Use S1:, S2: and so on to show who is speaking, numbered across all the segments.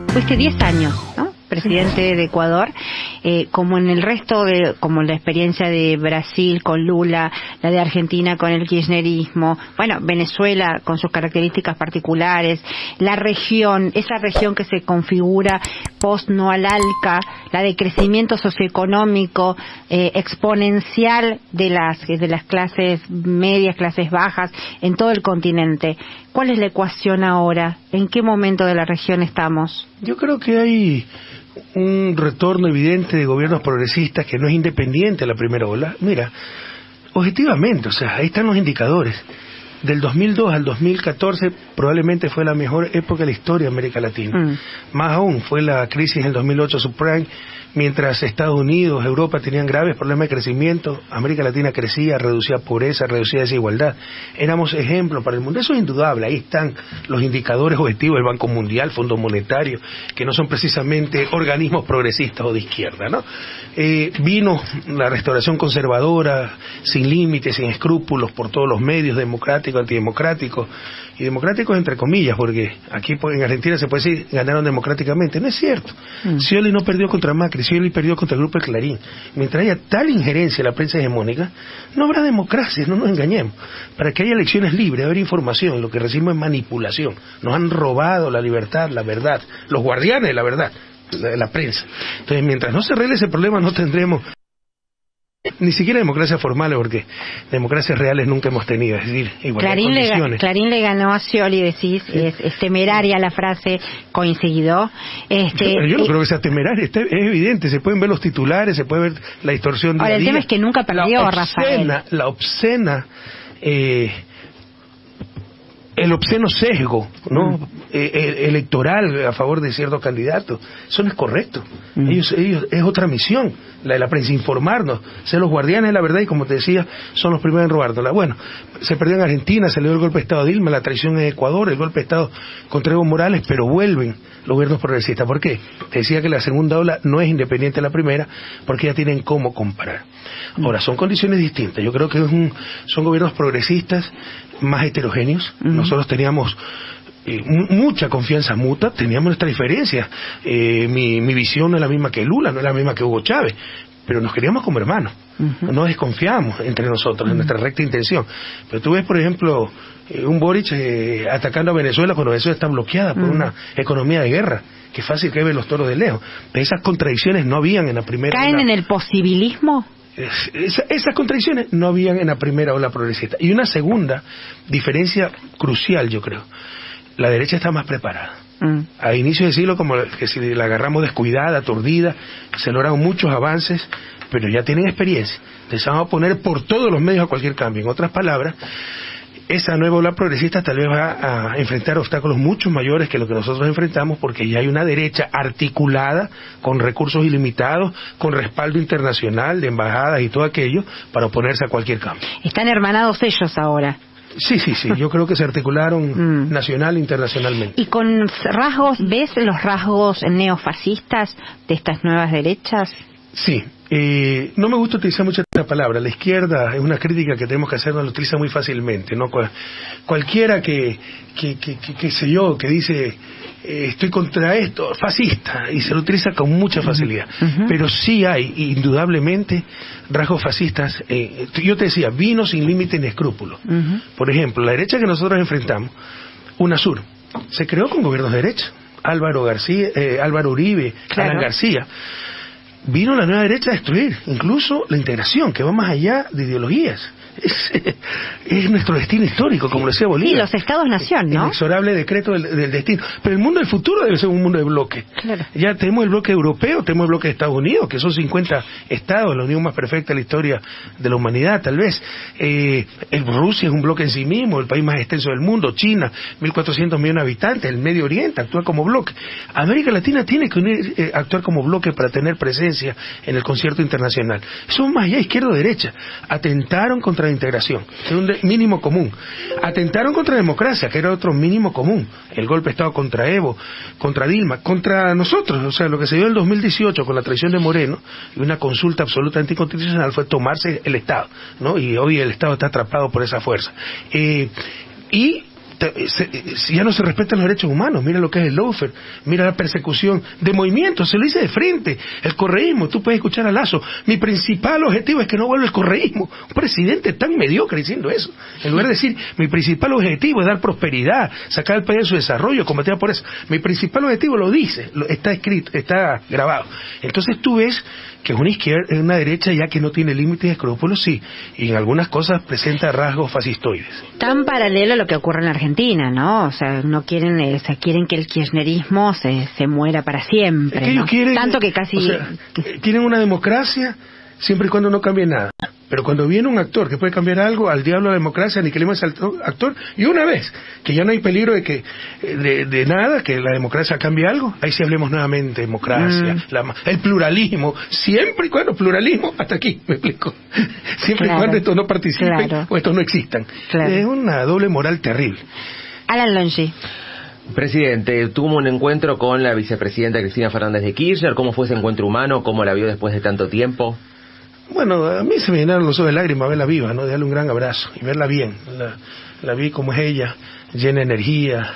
S1: fuiste 10 años, ¿no?, presidente de Ecuador, como en el resto de, como la experiencia de Brasil con Lula, la de Argentina con el kirchnerismo, bueno, Venezuela con sus características particulares, la región, esa región que se configura post no al ALCA, la de crecimiento socioeconómico exponencial de las clases medias, clases bajas en todo el continente. ¿Cuál es la ecuación ahora? ¿En qué momento de la región estamos?
S2: Yo creo que hay un retorno evidente de gobiernos progresistas que no es independiente de la primera ola. Mira, objetivamente, o sea, ahí están los indicadores. Del 2002 al 2014 probablemente fue la mejor época de la historia de América Latina. Más aún, fue la crisis en el 2008 subprime, mientras Estados Unidos, Europa tenían graves problemas de crecimiento, América Latina crecía, reducía pobreza, reducía desigualdad. Éramos ejemplos para el mundo. Eso es indudable. Ahí están los indicadores objetivos del Banco Mundial, Fondo Monetario, que no son precisamente organismos progresistas o de izquierda, ¿no? Vino la restauración conservadora, sin límites, sin escrúpulos, por todos los medios, democráticos, antidemocráticos, y democráticos entre comillas, porque aquí en Argentina se puede decir ganaron democráticamente. No es cierto. Scioli no perdió contra Macri, Scioli perdió contra el Grupo El Clarín. Mientras haya tal injerencia en la prensa hegemónica, no habrá democracia, no nos engañemos. Para que haya elecciones libres, debe haber información, lo que recibimos es manipulación. Nos han robado la libertad, la verdad, los guardianes de la verdad, la prensa. Entonces, mientras no se arregle ese problema, no tendremos ni siquiera democracias formales, porque democracias reales nunca hemos tenido, es decir, igualdad de condiciones. Clarín
S1: le ganó a Scioli, decís, sí. Es temeraria la frase, coincidió.
S2: Yo no creo que sea temeraria, es evidente, se pueden ver los titulares, se puede ver la distorsión día a día.
S1: Ahora, el tema es que nunca perdió, Rafael.
S2: La obscena, el obsceno sesgo, ¿no? Electoral a favor de ciertos candidatos, eso no es correcto. Ellos es otra misión, la de la prensa, informarnos, ser los guardianes de la verdad, y como te decía, son los primeros en robárnosla. Bueno, se perdió en Argentina, se le dio el golpe de Estado a Dilma, la traición en Ecuador, el golpe de Estado contra Evo Morales, pero vuelven los gobiernos progresistas. ¿Por qué? Te decía que la segunda ola no es independiente de la primera, porque ya tienen cómo comparar. Ahora, son condiciones distintas. Yo creo que son gobiernos progresistas más heterogéneos. Nosotros teníamos mucha confianza mutua, teníamos nuestras diferencias. Mi visión no es la misma que Lula, no es la misma que Hugo Chávez, pero nos queríamos como hermanos. No desconfiamos entre nosotros, en nuestra recta intención. Pero tú ves, por ejemplo, un Boric atacando a Venezuela cuando Venezuela está bloqueada por una economía de guerra. Qué fácil que ve los toros de lejos. Pero esas contradicciones no habían en la primera ola.
S1: ¿Caen en el posibilismo?
S2: Esas contradicciones no habían en la primera ola progresista. Y una segunda diferencia crucial, yo creo. La derecha está más preparada. A inicio de siglo, como que si la agarramos descuidada, aturdida, se lograron muchos avances, pero ya tienen experiencia. Entonces vamos a poner por todos los medios a cualquier cambio. En otras palabras, esa nueva ola progresista tal vez va a enfrentar obstáculos mucho mayores que lo que nosotros enfrentamos, porque ya hay una derecha articulada, con recursos ilimitados, con respaldo internacional, de embajadas y todo aquello, para oponerse a cualquier cambio.
S1: Están hermanados ellos ahora.
S2: Sí, yo creo que se articularon nacional e internacionalmente.
S1: ¿Y con rasgos, ves los rasgos neofascistas de estas nuevas derechas?
S2: Sí. No me gusta utilizar mucho esta palabra. La izquierda es una crítica que tenemos que hacer, no la utiliza muy fácilmente, ¿no? Cualquiera que sé yo, que dice estoy contra esto, fascista, y se lo utiliza con mucha facilidad. Pero sí hay, indudablemente, rasgos fascistas. Yo te decía, vino sin límite ni escrúpulos. Por ejemplo, la derecha que nosotros enfrentamos, UNASUR, se creó con gobiernos de derecha. Álvaro Uribe, claro. Alan García. Vino la nueva derecha a destruir, incluso la integración, que va más allá de ideologías. Es nuestro destino histórico, como lo decía Bolívar.
S1: Sí, los estados-nación, ¿no?
S2: Inexorable decreto del destino. Pero el mundo del futuro debe ser un mundo de bloque.
S1: Claro.
S2: Ya tenemos el bloque europeo, tenemos el bloque de Estados Unidos, que son 50 estados, la unión más perfecta de la historia de la humanidad, tal vez. Rusia es un bloque en sí mismo, el país más extenso del mundo. China, 1.400 millones de habitantes. El Medio Oriente actúa como bloque. América Latina tiene que actuar como bloque para tener presencia en el concierto internacional. Son más allá, izquierda o derecha. Atentaron contra la integración, es un mínimo común. Atentaron contra la democracia, que era otro mínimo común. El golpe de Estado contra Evo, contra Dilma, contra nosotros. O sea, lo que se dio en el 2018 con la traición de Moreno y una consulta absolutamente inconstitucional fue tomarse el Estado, ¿no? Y hoy el Estado está atrapado por esa fuerza. Y ya no se respetan los derechos humanos. Mira lo que es el lawfare, mira la persecución de movimientos, se lo dice de frente. El correísmo, tú puedes escuchar a Lasso, mi principal objetivo es que no vuelva el correísmo. Un presidente tan mediocre diciendo eso, en lugar de decir, mi principal objetivo es dar prosperidad, sacar el país de su desarrollo, combatir por eso. Mi principal objetivo lo dice, está escrito, está grabado. Entonces tú ves que es una izquierda, es una derecha ya que no tiene límites de escrúpulos, sí, y en algunas cosas presenta rasgos fascistoides.
S1: Tan paralelo a lo que ocurre en Argentina, ¿no? O sea, no quieren, quieren que el kirchnerismo se muera para siempre,
S2: es que ellos
S1: ¿no?
S2: quieren,
S1: tanto que casi...
S2: o sea, quieren una democracia siempre y cuando no cambie nada. Pero cuando viene un actor que puede cambiar algo, al diablo la democracia, aniquilemos al actor, y una vez que ya no hay peligro de que de nada, que la democracia cambie algo, ahí sí hablemos nuevamente democracia, el pluralismo, siempre y cuando pluralismo, hasta aquí, me explico, siempre y cuando estos no participen o estos no existan. Es una doble moral terrible.
S1: Alan Longi.
S3: Presidente, tuvo un encuentro con la vicepresidenta Cristina Fernández de Kirchner. ¿Cómo fue ese encuentro humano? ¿Cómo la vio después de tanto tiempo?
S2: Bueno, a mí se me llenaron los ojos de lágrimas verla viva, ¿no? De darle un gran abrazo y verla bien. La vi como es ella, llena de energía,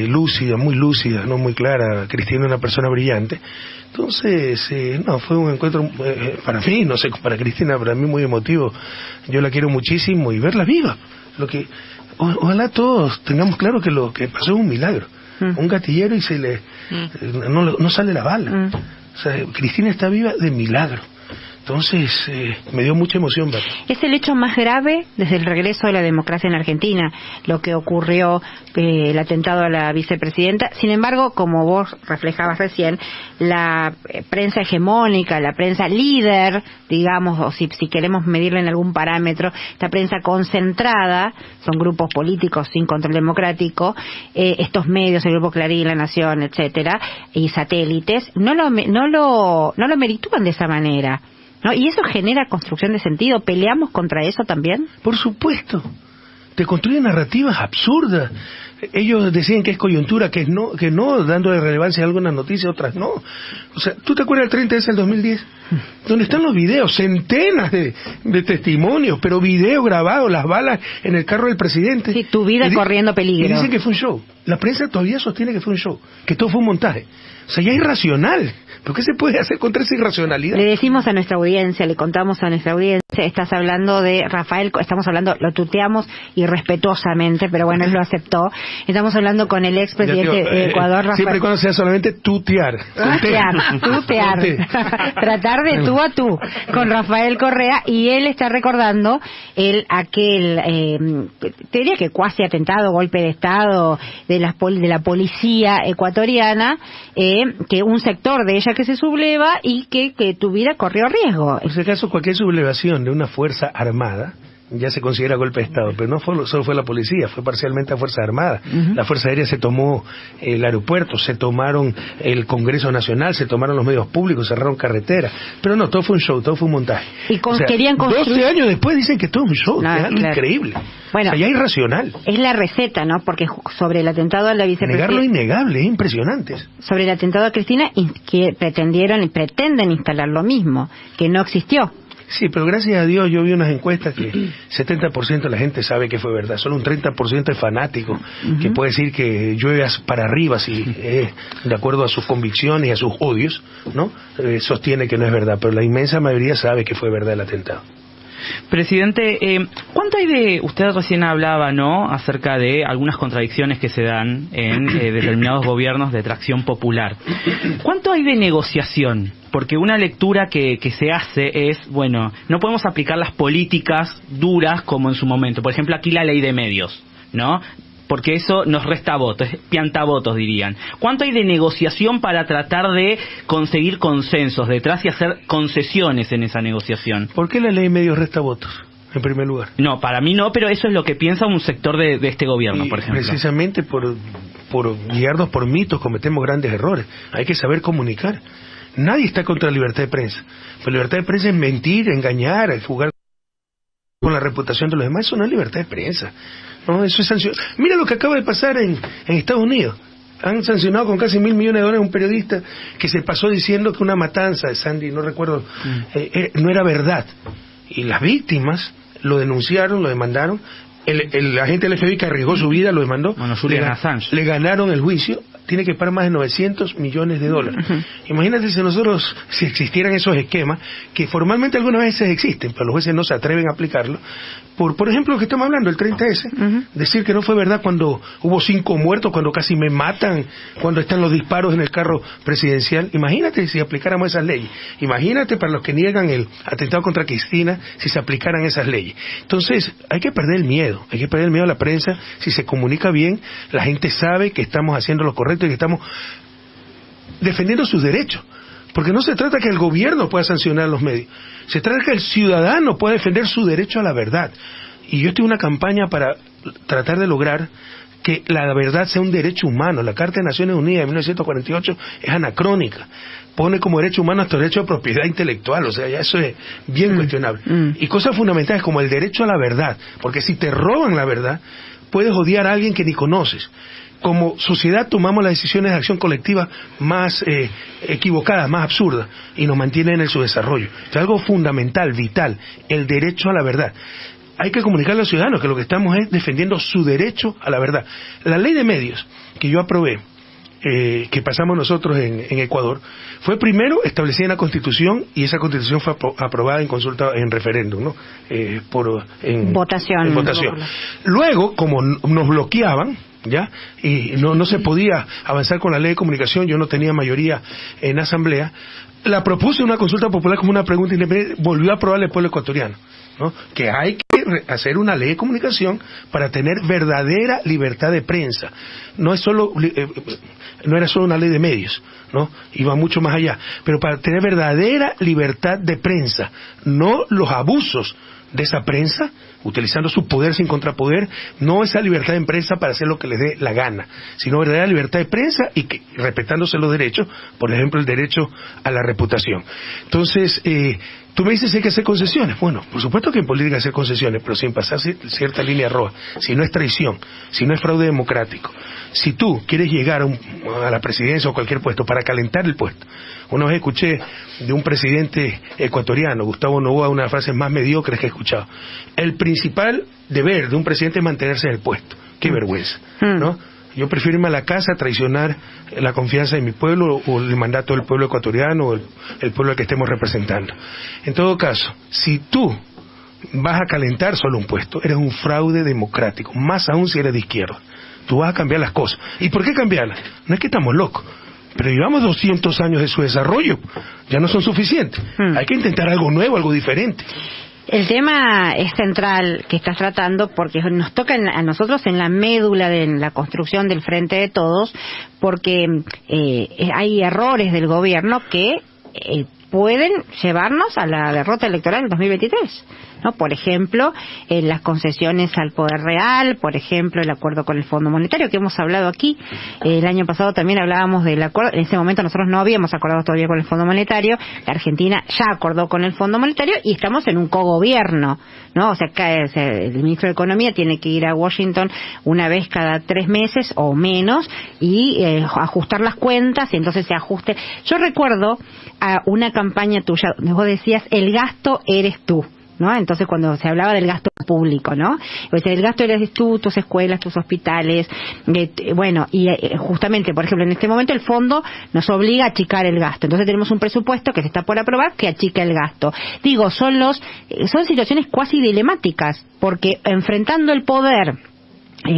S2: lúcida, muy lúcida, no muy clara. Cristina es una persona brillante. Entonces, no, fue un encuentro para mí, no sé, para Cristina, para mí muy emotivo. Yo la quiero muchísimo y verla viva. Ojalá todos tengamos claro que lo que pasó es un milagro. Un gatillero y no sale la bala. O sea, Cristina está viva de milagro. Entonces, me dio mucha emoción verlo.
S1: Es el hecho más grave desde el regreso de la democracia en Argentina, lo que ocurrió, el atentado a la vicepresidenta. Sin embargo, como vos reflejabas recién, la prensa hegemónica, la prensa líder, digamos, o si queremos medirlo en algún parámetro, esta prensa concentrada, son grupos políticos sin control democrático, estos medios, el Grupo Clarín, La Nación, etcétera, y satélites, no lo meritúan de esa manera, ¿no? Y eso genera construcción de sentido. ¿Peleamos contra eso también?
S2: Por supuesto. Te construyen narrativas absurdas. Ellos deciden que es coyuntura, que no, dándole relevancia a algunas noticias, otras no. O sea, ¿tú te acuerdas del 30 del 2010? Donde están los videos, centenas de testimonios, pero videos grabados, las balas en el carro del presidente.
S1: Sí, tu vida corriendo peligro.
S2: Y dicen que fue un show. La prensa todavía sostiene que fue un show, que todo fue un montaje. O sea, ya es irracional. ¿Pero qué se puede hacer contra esa irracionalidad?
S1: Le decimos a nuestra audiencia, le contamos a nuestra audiencia, estás hablando de Rafael, estamos hablando, lo tuteamos irrespetuosamente, pero bueno, él lo aceptó. Estamos hablando con el expresidente de Ecuador, Rafael.
S2: Siempre y cuando sea solamente tutear.
S1: Tutear. Tratar de tú a tú con Rafael Correa, y él está recordando aquel, te diría que cuasi atentado, golpe de Estado de la policía ecuatoriana, que un sector de ella que se subleva y que tu vida corrió riesgo.
S2: En ese caso, cualquier sublevación de una fuerza armada ya se considera golpe de Estado, pero no solo fue la policía, fue parcialmente la Fuerza Armada. La Fuerza Aérea se tomó el aeropuerto, se tomaron el Congreso Nacional, se tomaron los medios públicos, cerraron carreteras, pero no, todo fue un show, todo fue un montaje.
S1: Y querían construir...
S2: 12 años después dicen que todo es un show, es algo increíble. Bueno, o sea, ya es irracional.
S1: Es la receta, ¿no? Porque sobre el atentado a la vicepresidenta...
S2: Negar lo innegable, es impresionante.
S1: Sobre el atentado a Cristina, que pretenden instalar lo mismo, que no existió.
S2: Sí, pero gracias a Dios yo vi unas encuestas que 70% de la gente sabe que fue verdad, solo un 30% es fanático, que puede decir que llueve para arriba si de acuerdo a sus convicciones y a sus odios, ¿no? Sostiene que no es verdad, pero la inmensa mayoría sabe que fue verdad el atentado.
S4: Presidente, ¿cuánto hay de, usted recién hablaba, ¿no?, acerca de algunas contradicciones que se dan en determinados gobiernos de tracción popular? ¿Cuánto hay de negociación? Porque una lectura que se hace es, bueno, no podemos aplicar las políticas duras como en su momento. Por ejemplo, aquí la ley de medios, ¿no? Porque eso nos resta votos, piantavotos dirían. ¿Cuánto hay de negociación para tratar de conseguir consensos detrás y hacer concesiones en esa negociación?
S2: ¿Por qué la ley de medios resta votos, en primer lugar?
S4: No, para mí no, pero eso es lo que piensa un sector de este gobierno, por ejemplo.
S2: Precisamente por guiarnos por mitos cometemos grandes errores. Hay que saber comunicar. Nadie está contra la libertad de prensa. Pero la libertad de prensa es mentir, engañar, jugar con la reputación de los demás. Eso no es libertad de prensa. No, eso es sanción. Mira lo que acaba de pasar en Estados Unidos. Han sancionado con casi $1.000 millones a un periodista que se pasó diciendo que una matanza de Sandy, no recuerdo, no era verdad. Y las víctimas lo denunciaron, lo demandaron, el agente del FBI que arriesgó su vida lo demandó.
S4: Bueno, Julian Assange.
S2: Le ganaron el juicio, tiene que pagar más de $900 millones. Imagínate si existieran esos esquemas, que formalmente algunas veces existen, pero los jueces no se atreven a aplicarlo. Por ejemplo, lo que estamos hablando, el 30S, decir que no fue verdad cuando hubo 5 muertos, cuando casi me matan, cuando están los disparos en el carro presidencial. Imagínate si aplicáramos esas leyes. Imagínate para los que niegan el atentado contra Cristina, si se aplicaran esas leyes. Entonces, hay que perder el miedo a la prensa. Si se comunica bien, la gente sabe que estamos haciendo lo correcto y que estamos defendiendo sus derechos. Porque no se trata que el gobierno pueda sancionar a los medios, se trata que el ciudadano pueda defender su derecho a la verdad. Y yo estoy en una campaña para tratar de lograr que la verdad sea un derecho humano. La Carta de Naciones Unidas de 1948 es anacrónica, pone como derecho humano hasta el derecho de propiedad intelectual, o sea, ya eso es bien cuestionable. Y cosas fundamentales como el derecho a la verdad, porque si te roban la verdad, puedes odiar a alguien que ni conoces. Como sociedad tomamos las decisiones de acción colectiva más equivocadas, más absurdas, y nos mantienen en el subdesarrollo. Es algo fundamental, vital, el derecho a la verdad. Hay que comunicarle a los ciudadanos que lo que estamos es defendiendo su derecho a la verdad. La ley de medios que yo aprobé, que pasamos nosotros en Ecuador, fue primero establecida en la Constitución, y esa Constitución fue aprobada en consulta, en referéndum, ¿no? En votación. Luego, como nos bloqueaban, ¿ya? Y no se podía avanzar con la ley de comunicación, yo no tenía mayoría en asamblea, la propuse en una consulta popular como una pregunta independiente, volvió a aprobar el pueblo ecuatoriano, ¿no? Que hay que hacer una ley de comunicación para tener verdadera libertad de prensa. No es solo no era solo una ley de medios, ¿no? Iba mucho más allá, pero para tener verdadera libertad de prensa, no los abusos de esa prensa, utilizando su poder sin contrapoder, no esa libertad de prensa para hacer lo que les dé la gana, sino verdadera libertad de prensa y que, respetándose los derechos, por ejemplo el derecho a la reputación. Entonces, tú me dices si hay que hacer concesiones. Bueno, por supuesto que en política hay que hacer concesiones, pero sin pasar cierta línea roja, si no es traición, si no es fraude democrático. Si tú quieres llegar a la presidencia o cualquier puesto para calentar el puesto. Una vez escuché de un presidente ecuatoriano, Gustavo Noboa, una de las frases más mediocres que he escuchado. El principal deber de un presidente es mantenerse en el puesto. Qué vergüenza, ¿no? Yo prefiero irme a la casa a traicionar la confianza de mi pueblo o el mandato del pueblo ecuatoriano o el pueblo al que estemos representando. En todo caso, si tú vas a calentar solo un puesto, eres un fraude democrático, más aún si eres de izquierda. Tú vas a cambiar las cosas. ¿Y por qué cambiarlas? No es que estamos locos, pero llevamos 200 años de su desarrollo, ya no son suficientes. Hay que intentar algo nuevo, algo diferente.
S1: El tema es central que estás tratando porque nos toca a nosotros en la médula de la construcción del Frente de Todos, porque hay errores del gobierno que pueden llevarnos a la derrota electoral del 2023. ¿No? Por ejemplo, las concesiones al poder real, por ejemplo, el acuerdo con el Fondo Monetario que hemos hablado aquí. El año pasado también hablábamos del acuerdo, en ese momento nosotros no habíamos acordado todavía con el Fondo Monetario, la Argentina ya acordó con el Fondo Monetario y estamos en un cogobierno, ¿no? O sea, el ministro de Economía tiene que ir a Washington una vez cada 3 meses o menos y ajustar las cuentas y entonces se ajuste. Yo recuerdo a una campaña tuya donde vos decías, el gasto eres tú, ¿no? Entonces cuando se hablaba del gasto público, ¿no? Pues el gasto eres tú, tus escuelas, tus hospitales, bueno, y justamente, por ejemplo, en este momento el fondo nos obliga a achicar el gasto. Entonces tenemos un presupuesto que se está por aprobar que achica el gasto. Digo, son situaciones cuasi dilemáticas, porque enfrentando el poder,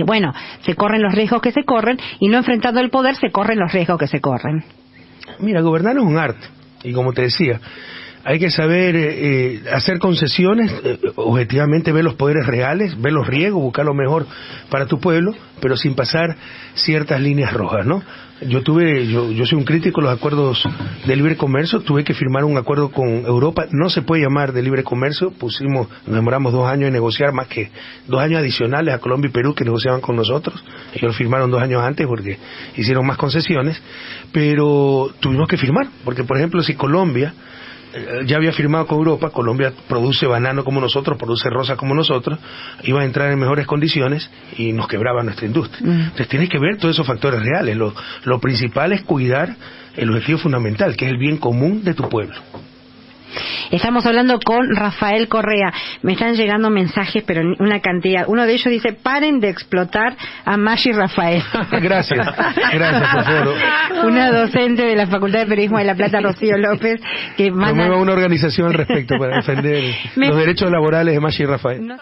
S1: bueno, se corren los riesgos que se corren, y no enfrentando el poder se corren los riesgos que se corren.
S2: Mira, gobernar es un arte, y como te decía, hay que saber hacer concesiones, objetivamente ver los poderes reales, ver los riesgos, buscar lo mejor para tu pueblo, pero sin pasar ciertas líneas rojas, ¿no? Yo soy un crítico de los acuerdos de libre comercio, tuve que firmar un acuerdo con Europa, no se puede llamar de libre comercio, nos demoramos 2 años en negociar, más que 2 años adicionales a Colombia y Perú que negociaban con nosotros, ellos lo firmaron 2 años antes porque hicieron más concesiones, pero tuvimos que firmar, porque por ejemplo si Colombia ya había firmado con Europa, Colombia produce banano como nosotros, produce rosa como nosotros, iba a entrar en mejores condiciones y nos quebraba nuestra industria. Entonces tienes que ver todos esos factores reales. Lo principal es cuidar el objetivo fundamental, que es el bien común de tu pueblo.
S1: Estamos hablando con Rafael Correa. Me están llegando mensajes, pero una cantidad. Uno de ellos dice, paren de explotar a Maggi Rafael.
S2: Gracias, por favor.
S1: Una docente de la Facultad de Periodismo de La Plata, Rocío López, que manda...
S2: Promueva una organización al respecto para defender los derechos laborales de Maggi Rafael.
S1: No.